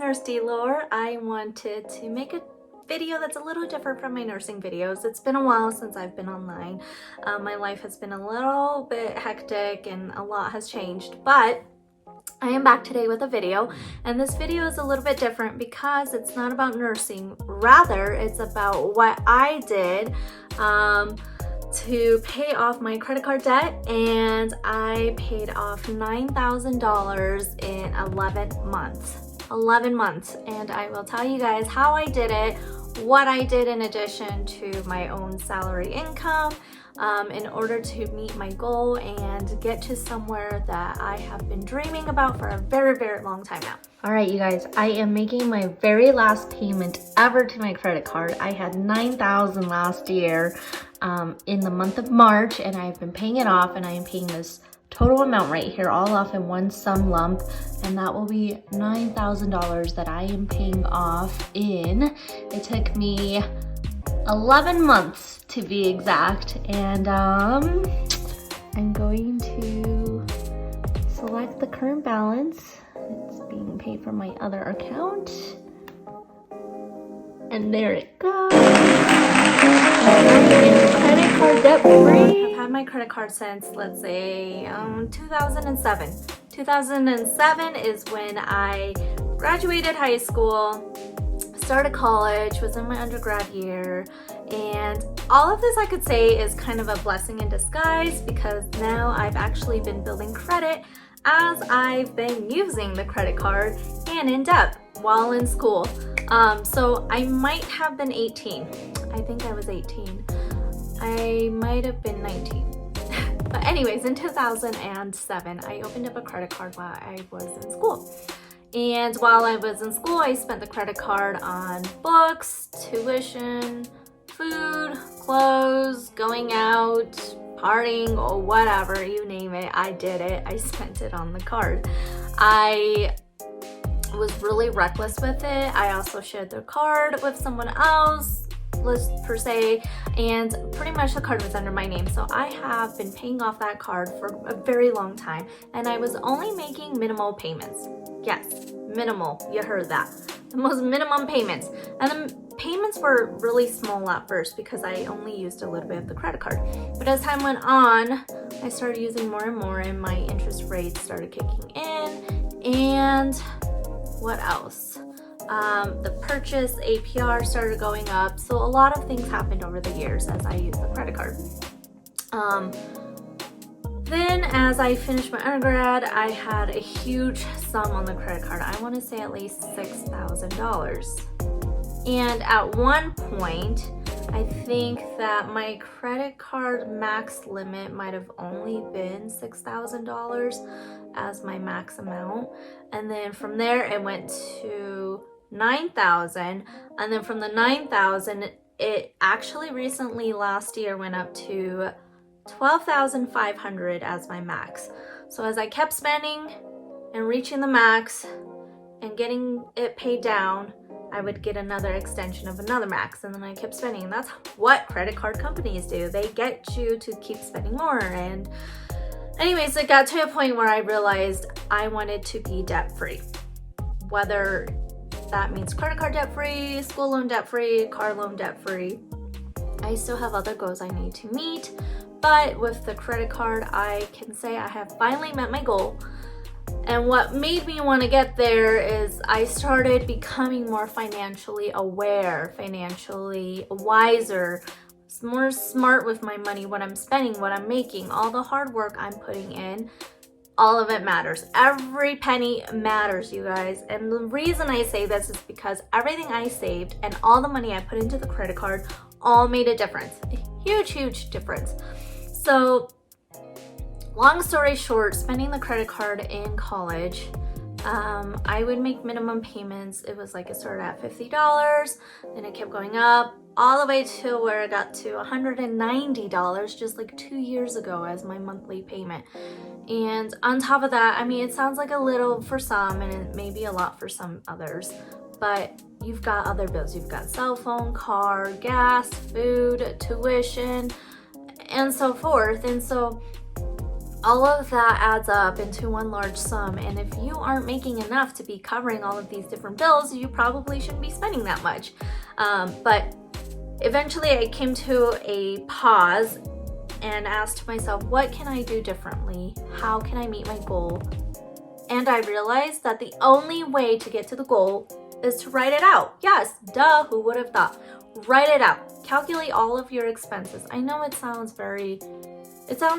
Nurse D-Lore. I wanted to make a video that's a little different from my nursing videos. It's been a while since I've been online. My life has been a little bit hectic and a lot has changed, but I am back today with a video, and this video is a little bit different because it's not about nursing. Rather, it's about what I did to pay off my credit card debt, and I paid off $9,000 in 11 months. 11 months, and I will tell you guys how I did it, what I did in addition to my own salary income in order to meet my goal and get to somewhere that I have been dreaming about for a very, very long time now. All right, you guys, I am making my very last payment ever to my credit card. I had $9,000 last year in the month of March, and I've been paying it off, and I am paying this total amount right here all off in one sum lump, and that will be $9,000 that I am paying off in, it took me 11 months to be exact, and I'm going to select the current balance. It's being paid from my other account, and there it goes. Credit card debt free. I've had my credit card since, let's say, 2007. 2007 is when I graduated high school, started college, was in my undergrad year, and all of this I could say is kind of a blessing in disguise because now I've actually been building credit as I've been using the credit card and in debt while in school. So I might have been 18. I think I was 18. I might have been 19. But anyways, in 2007, I opened up a credit card while I was in school. And while I was in school, I spent the credit card on books, tuition, food, clothes, going out, partying, or whatever, you name it, I did it. I spent it on the card. I was really reckless with it. I also shared the card with someone else, per se, and pretty much the card was under my name. So I have been paying off that card for a very long time, and I was only making minimal payments. Yes, minimal, you heard that. The most minimum payments. And the payments were really small at first because I only used a little bit of the credit card. But as time went on, I started using more and more, and my interest rates started kicking in. And what else? The purchase APR started going up. So a lot of things happened over the years as I used the credit card. Then as I finished my undergrad, I had a huge sum on the credit card. I want to say at least $6,000. And at one point, I think that my credit card max limit might have only been $6,000 as my max amount. And then from there, it went to $9,000. And then from the $9,000, it actually recently last year went up to $12,500 as my max. So as I kept spending and reaching the max and getting it paid down, I would get another extension of another max, and then I kept spending. And that's what credit card companies do. They get you to keep spending more. And anyways, it got to a point where I realized I wanted to be debt-free. Whether that means credit card debt-free, school loan debt-free, car loan debt-free. I still have other goals I need to meet, but with the credit card, I can say I have finally met my goal. And what made me want to get there is I started becoming more financially aware, financially wiser, more smart with my money, what I'm spending, what I'm making, all the hard work I'm putting in. All of it matters. Every penny matters, you guys. And the reason I say this is because everything I saved and all the money I put into the credit card all made a difference. A huge, huge difference. So long story short, spending the credit card in college, I would make minimum payments. It was like it started at $50, then it kept going up all the way to where it got to $190 just like 2 years ago as my monthly payment. And on top of that, I mean, it sounds like a little for some and it may be a lot for some others, but you've got other bills. You've got cell phone, car, gas, food, tuition, and so forth. And so all of that adds up into one large sum, and if you aren't making enough to be covering all of these different bills, you probably shouldn't be spending that much. But eventually I came to a pause and asked myself, what can I do differently? How can I meet my goal? And I realized that the only way to get to the goal is to write it out. Yes, duh, who would have thought? Write it out. Calculate all of your expenses. I know it sounds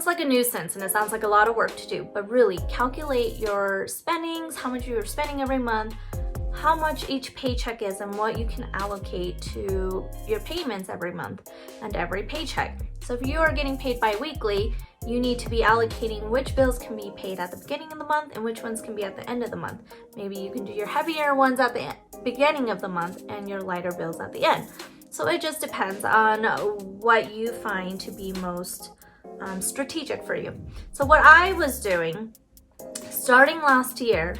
like a nuisance and it sounds like a lot of work to do, but really calculate your spendings, how much you're spending every month, how much each paycheck is, and what you can allocate to your payments every month and every paycheck. So if you are getting paid bi-weekly, you need to be allocating which bills can be paid at the beginning of the month and which ones can be at the end of the month. Maybe you can do your heavier ones at the beginning of the month and your lighter bills at the end. So it just depends on what you find to be most strategic for you. So what I was doing, starting last year,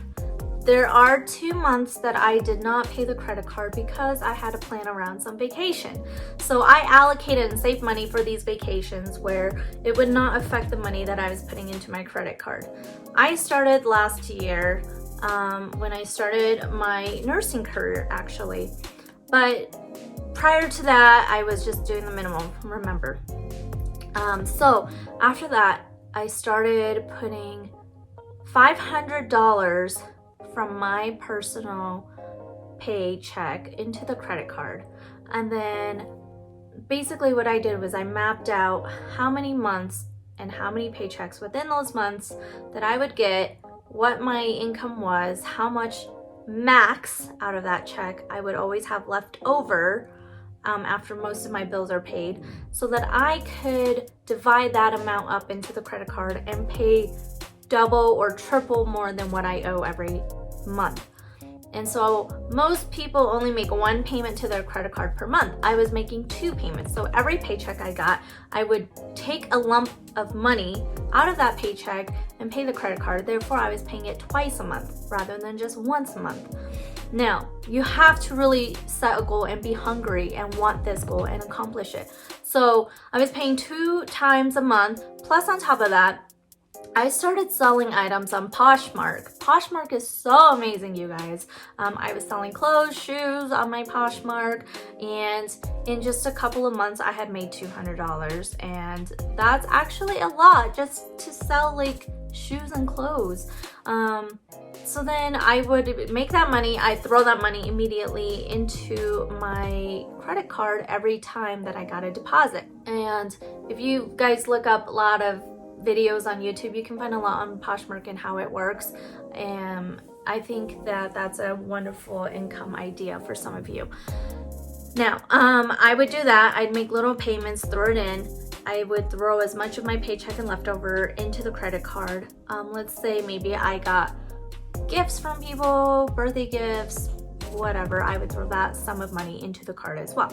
there are 2 months that I did not pay the credit card because I had to plan around some vacation. So I allocated and saved money for these vacations where it would not affect the money that I was putting into my credit card. I started last year when I started my nursing career, actually. But prior to that, I was just doing the minimum, remember. So after that, I started putting $500 from my personal paycheck into the credit card. And then basically what I did was I mapped out how many months and how many paychecks within those months that I would get, what my income was, how much max out of that check I would always have left over after most of my bills are paid, so that I could divide that amount up into the credit card and pay double or triple more than what I owe every month. And so most people only make one payment to their credit card per month. I was making 2 payments. So every paycheck I got, I would take a lump of money out of that paycheck and pay the credit card. Therefore, I was paying it twice a month rather than just once a month. Now, you have to really set a goal and be hungry and want this goal and accomplish it. So I was paying 2 times a month, plus on top of that, I started selling items on Poshmark. Poshmark is so amazing, you guys. I was selling clothes, shoes on my Poshmark, and in just a couple of months, I had made $200, and that's actually a lot just to sell like shoes and clothes. So then I would make that money, I throw that money immediately into my credit card every time that I got a deposit. And if you guys look up a lot of videos on YouTube, you can find a lot on Poshmark and how it works. And I think that that's a wonderful income idea for some of you. Now, I would do that. I'd make little payments, throw it in. I would throw as much of my paycheck and leftover into the credit card. Let's say maybe I got gifts from people, birthday gifts, whatever. I would throw that sum of money into the card as well.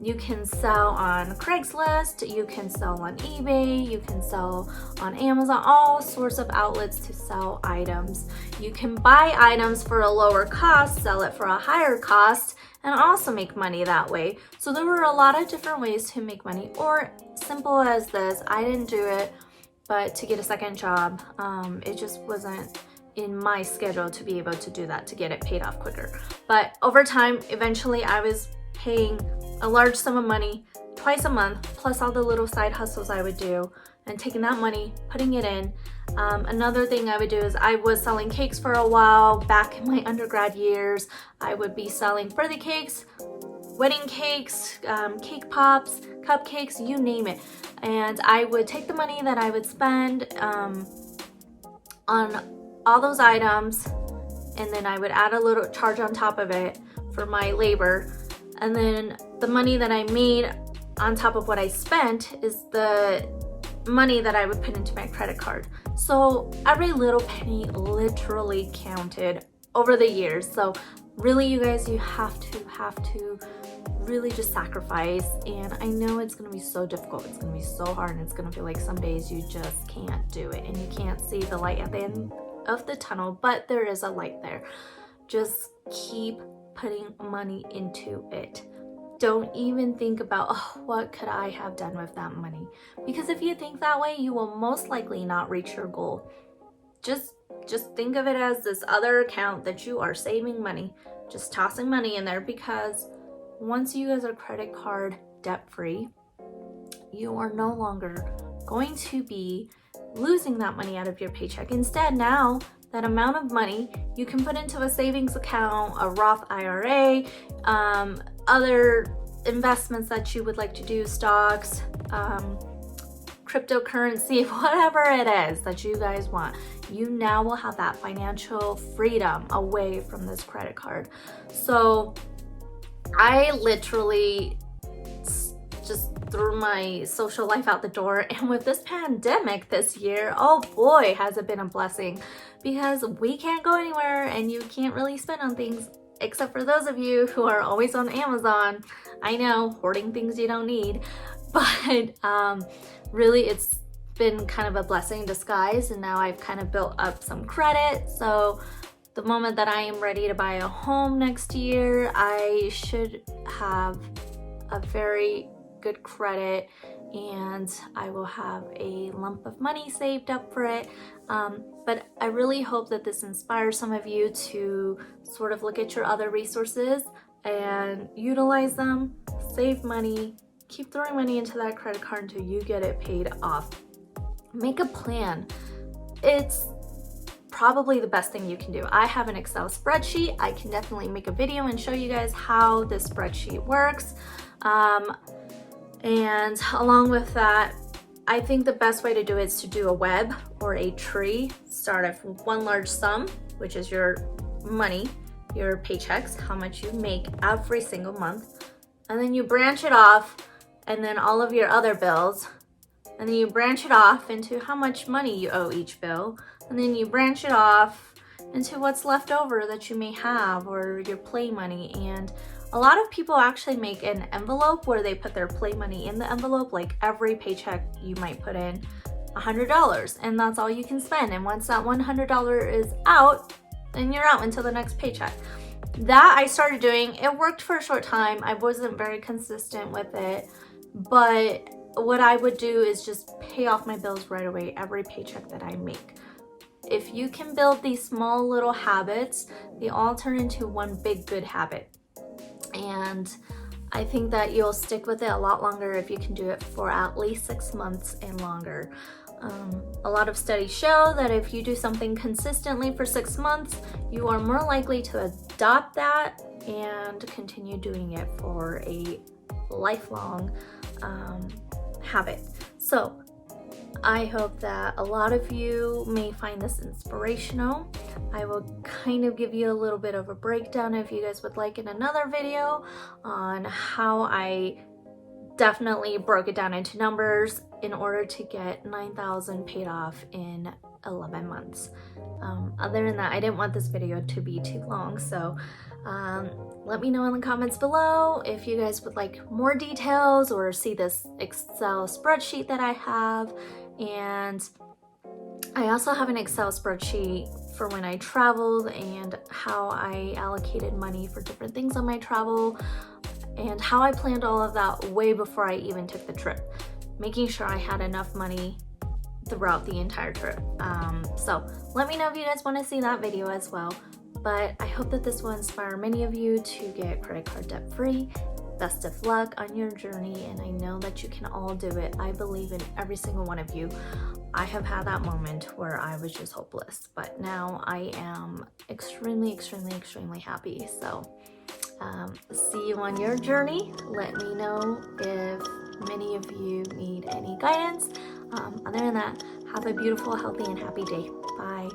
You can sell on Craigslist, you can sell on eBay, you can sell on Amazon, all sorts of outlets to sell items. You can buy items for a lower cost, sell it for a higher cost, and also make money that way. So there were a lot of different ways to make money, or simple as this. I didn't do it, but to get a second job, it just wasn't in my schedule to be able to do that, to get it paid off quicker. But over time, eventually I was paying a large sum of money twice a month, plus all the little side hustles I would do, and taking that money, putting it in. Another thing I would do is I was selling cakes for a while back in my undergrad years. I would be selling birthday cakes, wedding cakes, cake pops, cupcakes, you name it. And I would take the money that I would spend on all those items, and then I would add a little charge on top of it for my labor. And then the money that I made on top of what I spent is the money that I would put into my credit card. So every little penny literally counted over the years. So really, you guys, you have to really just sacrifice. And I know it's gonna be so difficult, it's gonna be so hard, and it's gonna feel like some days you just can't do it and you can't see the light at the end of the tunnel, but there is a light there. Just keep putting money into it. don't even think about, oh, what could I have done with that money? Because if you think that way, you will most likely not reach your goal. Just think of it as this other account that you are saving money, just tossing money in there, because once you guys are credit card debt free, you are no longer going to be losing that money out of your paycheck. Instead, now that amount of money you can put into a savings account, a Roth IRA, other investments that you would like to do, stocks, cryptocurrency, whatever it is that you guys want. You now will have that financial freedom away from this credit card. So I literally just threw my social life out the door, and with this pandemic this year, oh boy, has it been a blessing, because we can't go anywhere and you can't really spend on things, except for those of you who are always on Amazon. I know, hoarding things you don't need, but really it's been kind of a blessing in disguise, and now I've kind of built up some credit. So the moment that I am ready to buy a home next year, I should have a very good credit, and I will have a lump of money saved up for it. But I really hope that this inspires some of you to sort of look at your other resources and utilize them, save money, keep throwing money into that credit card until you get it paid off. Make a plan. It's probably the best thing you can do. I have an Excel spreadsheet. I can definitely make a video and show you guys how this spreadsheet works. And along with that, I think the best way to do it is to do a web or a tree. Start off with one large sum, which is your money, your paychecks, how much you make every single month. And then you branch it off, and then all of your other bills. And then you branch it off into how much money you owe each bill. And then you branch it off into what's left over that you may have, or your play money. And a lot of people actually make an envelope where they put their play money in the envelope. Like every paycheck you might put in $100, and that's all you can spend. And once that $100 is out, then you're out until the next paycheck. That I started doing. It worked for a short time. I wasn't very consistent with it, but what I would do is just pay off my bills right away every paycheck that I make. If you can build these small little habits, they all turn into one big good habit. And I think that you'll stick with it a lot longer if you can do it for at least 6 months and longer. A lot of studies show that if you do something consistently for 6 months, you are more likely to adopt that and continue doing it for a lifelong habit. So I hope that a lot of you may find this inspirational. I will kind of give you a little bit of a breakdown if you guys would like in another video on how I definitely broke it down into numbers in order to get $9,000 paid off in 11 months. Other than that, I didn't want this video to be too long, so let me know in the comments below if you guys would like more details or see this Excel spreadsheet that I have. And I also have an Excel spreadsheet for when I traveled and how I allocated money for different things on my travel, and how I planned all of that way before I even took the trip, making sure I had enough money throughout the entire trip. So let me know if you guys want to see that video as well. But I hope that this will inspire many of you to get credit card debt free. Best of luck on your journey, and I know that you can all do it. I believe in every single one of you. I have had that moment where I was just hopeless, but now I am extremely, extremely, extremely happy. So see you on your journey. Let me know if many of you need any guidance. Other than that, have a beautiful, healthy, and happy day. Bye.